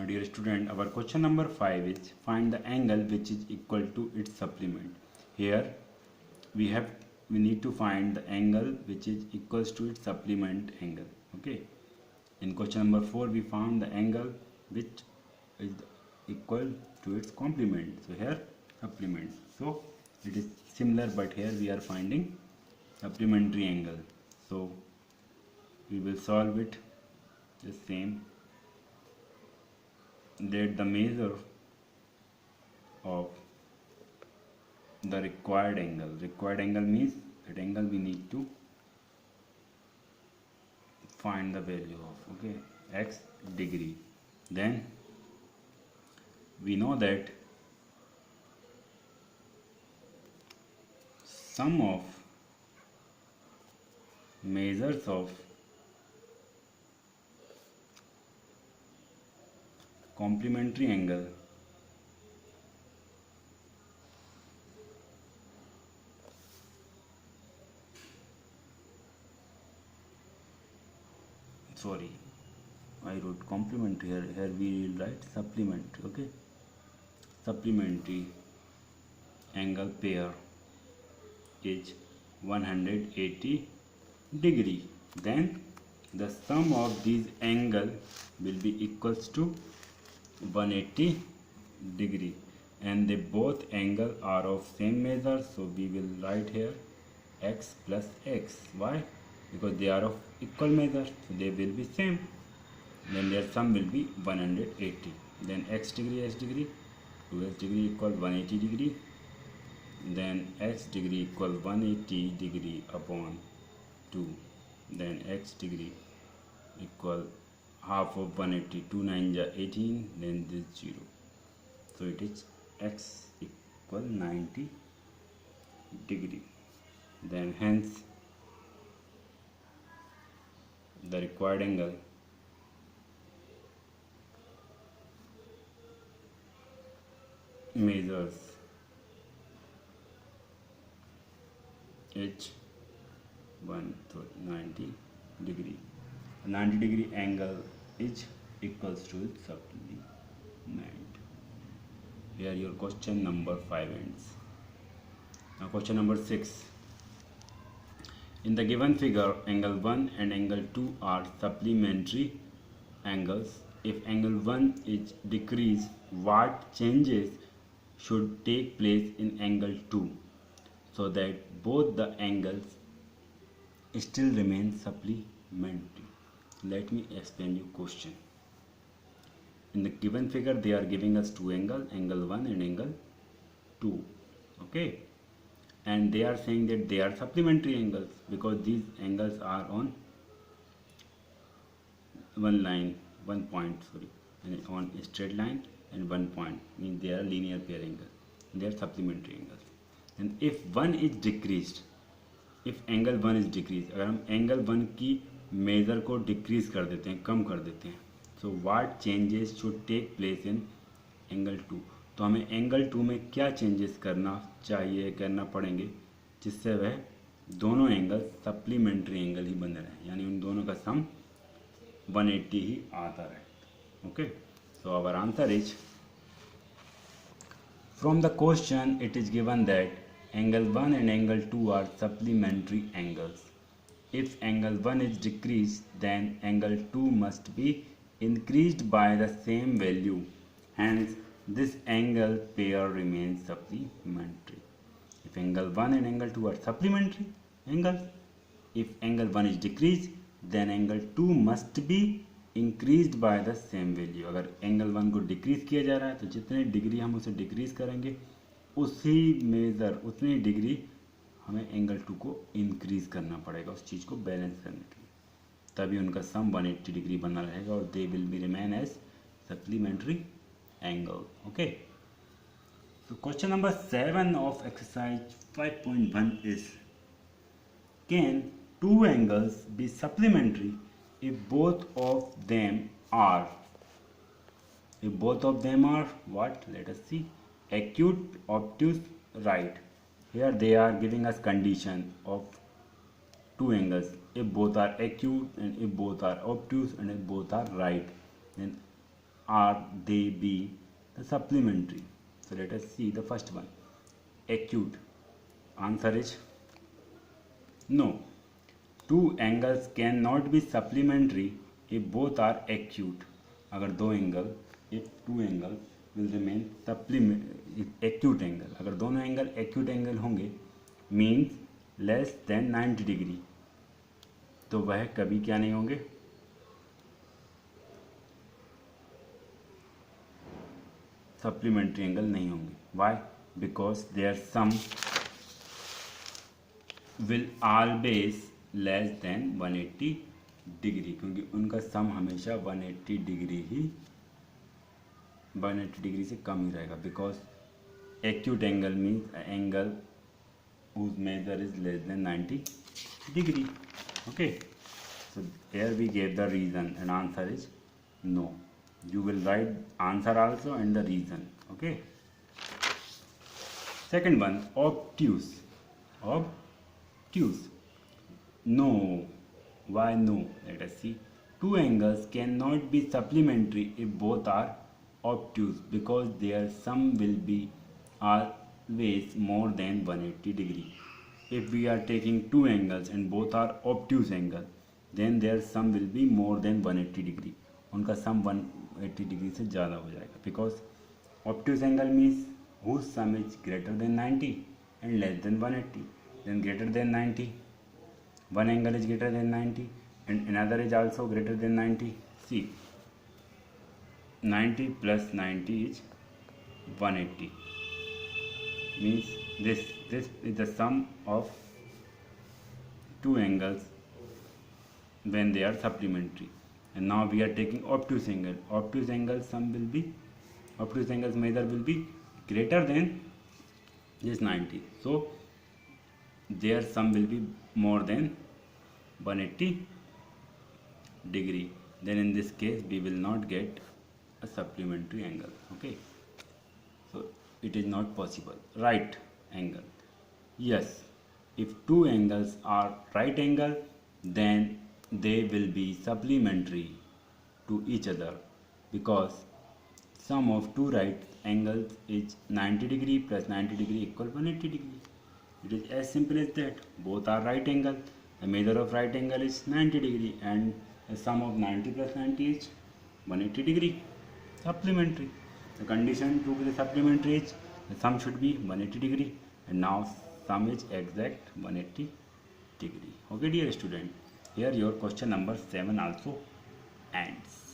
Dear student, our question number 5 is find the angle which is equal to its supplement. Here we need to find the angle which is equals to its supplement angle. Okay. In question number 4 we found the angle which is equal to its complement. So here supplement. So it is similar, but here we are finding supplementary angle. So we will solve it the same. That the measure of the required angle means that angle we need to find the value of, okay, x degree. Then we know that sum of measures of complementary angle I wrote complementary here we will write supplementary. Okay, supplementary angle pair is 180 degree. Then the sum of these angle will be equals to 180 degree, and they both angle are of same measure, so we will write here x plus x. Why? Because they are of equal measure, so they will be same. Then their sum will be 180. Then x degree 2x degree equal 180 degree. Then x degree equal 180 degree upon 2. Then x degree equal half of 180, 2 9 18, then this 0. So it is x equal 90 degree. Then hence the required angle measures h 190 degree. 90 degree angle is equals to its supplement. Here your question number 5 ends. Now question number 6. In the given figure, angle 1 and angle 2 are supplementary angles. If angle 1 is decreased, what changes should take place in angle 2 so that both the angles still remain supplementary? Let me explain you question. In the given figure they are giving us two angles, angle 1 and angle 2. Okay, and they are saying that they are supplementary angles because these angles are on one point, and on a straight line, and 1 point means they are linear pair angle. They are supplementary angles. And if one is decreased, if angle 1 is decreased, अगर हम angle 1 की major को decrease कर देते हैं, कम कर देते हैं, so what changes should take place in angle 2. तो हमें एंगल 2 में क्या चेंजेस करना चाहिए, करना पड़ेंगे जिससे वह दोनों एंगल सप्लीमेंट्री एंगल ही बने रहे, यानी उन दोनों का सम 180 ही आता रहे. Okay, so our answer is from the question it is given that angle 1 and angle 2 are supplementary angles. If angle 1 is decreased, then angle 2 must be increased by the same value. Hence, this angle pair remains supplementary. If angle 1 and angle 2 are supplementary angles, if angle 1 is decreased, then angle 2 must be increased by the same value. अगर angle 1 को decrease किया जा रहा है तो जितने degree हम उसे decrease करेंगे उसी मेजर उतनी डिग्री हमें एंगल 2 को इंक्रीज करना पड़ेगा उस चीज़ को बैलेंस करने के लिए, तभी उनका सम 180 डिग्री बना रहेगा और they will be remain as supplementary angle. Okay, so question number 7 of exercise 5.1 is, can two angles be supplementary if both of them are what? Let us see. Acute, obtuse, right. Here they are giving us condition of two angles. If both are acute and if both are obtuse and if both are right, then are they be the supplementary? So let us see the first one. Acute. Answer is no. Two angles cannot be supplementary if both are acute. अगर दो angle, if two angles will remain acute angle, अगर दोनों angle acute angle होंगे means less than 90 degree, तो वह कभी क्या नहीं होंगे, सप्लीमेंट्री एंगल नहीं होंगे. Why? Because their sum will always less than 180 degree, क्योंकि उनका सम हमेशा 180 डिग्री से कम ही रहेगा. Because acute angle means angle whose measure is less than 90 degree. Okay, so here we gave the reason and answer is no. You will write answer also and the reason. Okay, second one, obtuse. No. Why no? Let us see. Two angles cannot be supplementary if both are obtuse, because their sum will be always more than 180 degree. If we are taking two angles and both are obtuse angle, then their sum will be more than 180 degree. उनका sum 180 degree से ज़्यादा हो जाएगा. Because obtuse angle means whose sum is greater than 90 and less than 180. Then greater than 90. One angle is greater than 90 and another is also greater than 90. See, 90 plus 90 is 180. Means this is the sum of two angles when they are supplementary. And now we are taking obtuse angle. Obtuse angle obtuse angle's measure will be greater than this 90. So their sum will be more than 180 degree. Then in this case we will not get a supplementary angle. Okay, so it is not possible. Right angle, yes, if two angles are right angle, then they will be supplementary to each other, because sum of two right angles is 90 degree plus 90 degree equal 180 degree. It is as simple as that. Both are right angle. The measure of right angle is 90 degree and the sum of 90 plus 90 is 180 degree. Supplementary. The condition to be the supplementary is the sum should be 180 degree, and now sum is exact 180 degree. Okay dear student, here your question number 7 also ends.